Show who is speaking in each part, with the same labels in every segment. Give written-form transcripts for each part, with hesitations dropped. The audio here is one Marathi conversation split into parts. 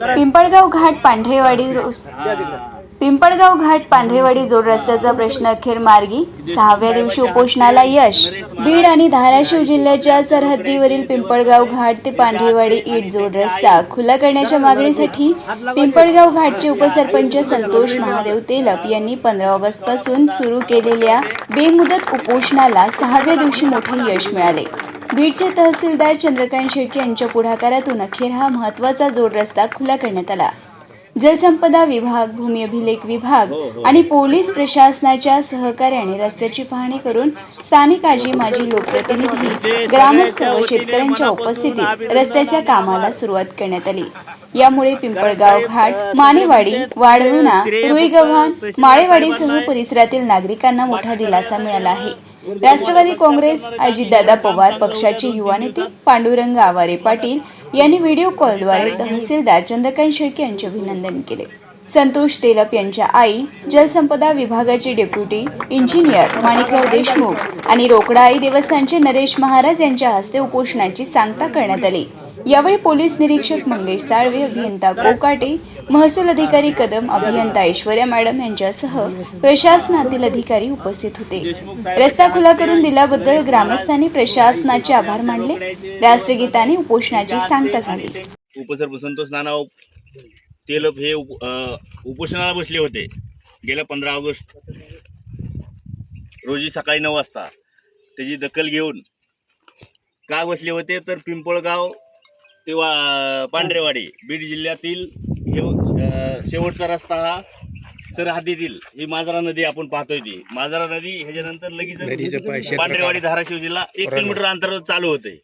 Speaker 1: पिंपळगाव घाट पांढरेवाडी जोड रस्त्याचा प्रश्न अखेर मार्गी, 6व्या दिवशी उपोषणाला यश. बीड आणि धाराशिव जिल्ह्याच्या सरहद्दीवरील पिंपळगाव घाट ते पांढरेवाडी ईट जोड रस्ता खुला करण्याच्या मागणीसाठी पिंपळगाव घाटचे उपसरपंच संतोष महादेव तेलप यांनी 15 ऑगस्ट पासून सुरू केलेल्या बेमुदत उपोषणाला 6व्या दिवशी मोठे यश मिळाले. बीडचे तहसीलदार चंद्रकांत शेळके यांच्या पुढाकारातून अखेर हा महत्त्वाचा जोड रस्ता खुला करण्यात आला. जलसंपदा विभाग, भूमी अभिलेख विभाग आणि पोलीस प्रशासनाच्या सहकार्याने रस्त्याची पाहणी करून स्थानिक आजी माजी लोकप्रतिनिधी, ग्रामस्थ व शेतकऱ्यांच्या उपस्थितीत रस्त्याच्या कामाला सुरुवात करण्यात आली. यामुळे पिंपळगाव घाट, मानेवाडी, वाढवणा, रुईगव्हाण, माळेवाडीसह परिसरातील नागरिकांना मोठा दिलासा मिळाला आहे. राष्ट्रवादी काँग्रेस अजितदादा पवार पक्षाचे युवा नेते पांडुरंग आवारे पाटील यांनी व्हिडिओ कॉलद्वारे तहसीलदार चंद्रकांत शेळके यांचे अभिनंदन केले. संतोष तेलप यांच्या आई, जलसंपदा विभागाचे डेप्युटी इंजिनियर माणिकराव देशमुख आणि रोकडाई देवस्थानचे नरेश महाराज यांच्या हस्ते उपोषणाची सांगता करण्यात आली. यावेळी पोलीस निरीक्षक मंगेश साळवे, अभियंता कोकाटे, महसूल अधिकारी कदम, अभियंता ऐश्वर्या मॅडम यांच्यासह प्रशासनातील अधिकारी उपस्थित होते. रस्ता खुला करून दिल्याबद्दल ग्रामस्थांनी प्रशासनाचे आभार मानले. राष्ट्रगीताने उपोषणाची सांगता झाली.
Speaker 2: उपसरपंच संतोष नाना तेलप हे उपोषणाला बसले होते गेल्या 15 ऑगस्ट रोजी सकाळी 9 वाजता. त्याची दखल घेऊन का बसले होते तर पिंपळगाव ते पांढरेवाडी बीड जिल्ह्यातील शेवटचा रस्ता हा सरहद्दीतील ही मांजरा नदी आपण पाहतोय. ती मांजरा नदी ह्याच्यानंतर लगेच पांढरेवाडी धाराशिव जिल्हा 1 किलोमीटर अंतरावर चालू होते.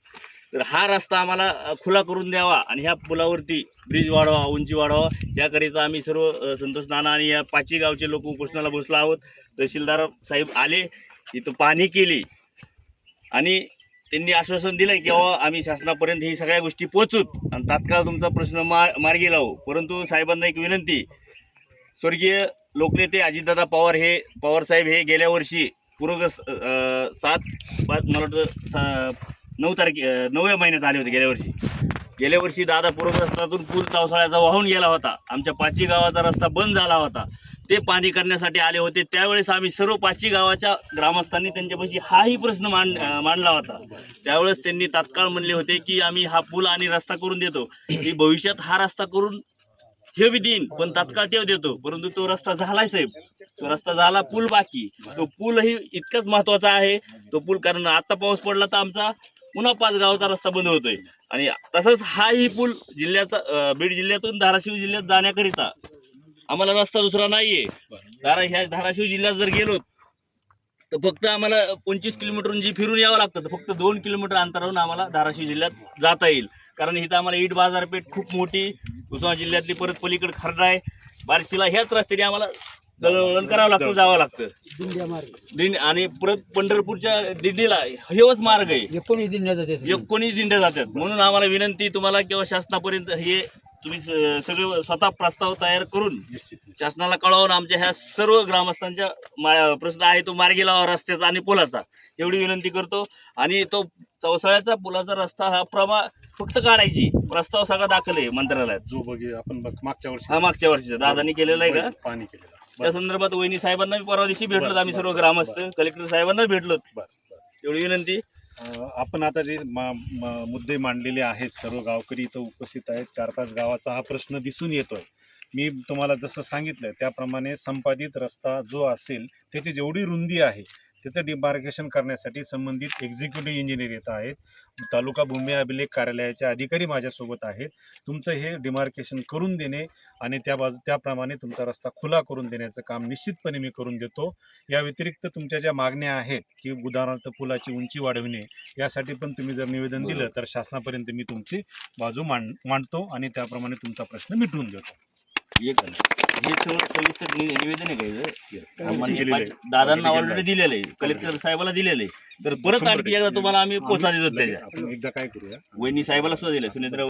Speaker 2: तर हा रस्ता आम्हाला खुला करून द्यावा आणि ह्या पुलावरती ब्रिज वाढवा, उंची वाढवा, याकरिता आम्ही सर्व संतोष नाना आणि या 5 गावचे लोक उपोषणाला बसलो आहोत. तहसीलदार साहेब आले, इथं पाहणी केली आणि त्यांनी आश्वासन दिलं की आम्ही शासनापर्यंत ही सगळ्या गोष्टी पोहोचूत आणि तात्काळ तुमचा प्रश्न मार्गी लावू. परंतु साहेबांना एक विनंती, स्वर्गीय लोकनेते अजितदादा पवार साहेब हे गेल्या वर्षी पूरग्रस्त 7-5 मला वाटतं 9व्या महिन्यात आले होते. गेल्या वर्षी दादा पूरग्रस्तातून पूल पावसाळ्याचा वाहून गेला होता. आमच्या 5 गावाचा रस्ता बंद झाला होता. ते पाहणी करण्यासाठी आले होते. त्यावेळेस आम्ही सर्व 5 गावाच्या ग्रामस्थांनी त्यांच्यापाशी हाही प्रश्न मांडला होता. त्यावेळेस त्यांनी तात्काळ म्हणले होते की आम्ही हा पूल आणि रस्ता करून देतो, की भविष्यात हा रस्ता करून हे बी देईन, पण तात्काळ ते देतो. परंतु तो रस्ता झालाय साहेब, तो रस्ता झाला, पूल बाकी. तो पूलही इतकाच महत्त्वाचा आहे तो पूल, कारण आता पाऊस पडला तर आमचा पुन्हा 5 गावाचा रस्ता बंद होतोय. आणि तसंच हाही पूल जिल्ह्याचा बीड जिल्ह्यातून धाराशिव जिल्ह्यात जाण्याकरिता आम्हाला रस्ता दुसरा नाहीये. ह्या धाराशिव जिल्ह्यात जर गेलो तर फक्त आम्हाला 25 किलोमीटरून जी फिरून यावं लागतं, तर फक्त 2 किलोमीटर अंतरावरून आम्हाला धाराशिव जिल्ह्यात जाता येईल. कारण इथं आम्हाला ईट बाजारपेठ खूप मोठी, उस्मानाबाद जिल्ह्यातली परत पलीकडे खर्डा आहे, बार्शीला, ह्याच रस्त्याने आम्हाला दळणवळण करावं लागतं, जावं लागतं. आणि परत पंढरपूरच्या दिंडीला हेच मार्ग आहे. 19 दिंड्या जातात. म्हणून आम्हाला विनंती तुम्हाला किंवा शासनापर्यंत हे तुम्ही सगळे स्वतः प्रस्ताव तयार करून शासनाला कळवून आमच्या ह्या सर्व ग्रामस्थांच्या प्रश्न आहे तो मार्गी लावा रस्त्याचा आणि पुलाचा, एवढी विनंती करतो. आणि तो चौसाळ्याचा पुलाचा रस्ता हा फक्त काढायची प्रस्ताव सगळा दाखल आहे मंत्रालयात, जो आपण मागच्या वर्षी दादांनी केलेला आहे का पाणी केलेलं. त्या संदर्भात वहिनी साहेबांना परवा दिवशी भेटलो आम्ही सर्व ग्रामस्थ, कलेक्टर साहेबांना भेटलो. एवढी विनंती.
Speaker 3: आपण आता जे मुद्दे मांडलेले आहेत, सर्व गावकरी इथं उपस्थित आहेत. 4-5 गावाचा हा प्रश्न दिसून येतोय. मी तुम्हाला जसं सांगितलं त्याप्रमाणे संपादित रस्ता जो असेल त्याची जेवढी रुंदी आहे त्याचं डिमार्केशन करण्यासाठी संबंधित एक्झिक्युटिव्ह इंजिनियर येत आहेत, तालुका भूमी अभिलेख कार्यालयाचे अधिकारी माझ्यासोबत आहेत. तुमचं हे डिमार्केशन करून देणे आणि त्याप्रमाणे तुमचा रस्ता खुला करून देण्याचं काम निश्चितपणे मी करून देतो. या व्यतिरिक्त तुमच्या ज्या मागण्या आहेत की उदाहरणार्थ पुलाची उंची वाढविणे, यासाठी पण तुम्ही जर निवेदन दिलं तर शासनापर्यंत मी तुमची बाजू मांडतो आणि त्याप्रमाणे तुमचा प्रश्न मिटवून देतो.
Speaker 2: हे सविस्तर निवेदन आहे का दादांना ऑलरेडी दिलेलं आहे, कलेक्टर साहेबाला दिलेलं आहे. तर परत आणखी एकदा तुम्हाला आम्ही पोचा देतो. त्याच्या
Speaker 3: एकदा काय करूया,
Speaker 2: वहिनी साहेबाला सुद्धा दिलं, सुनेत्रा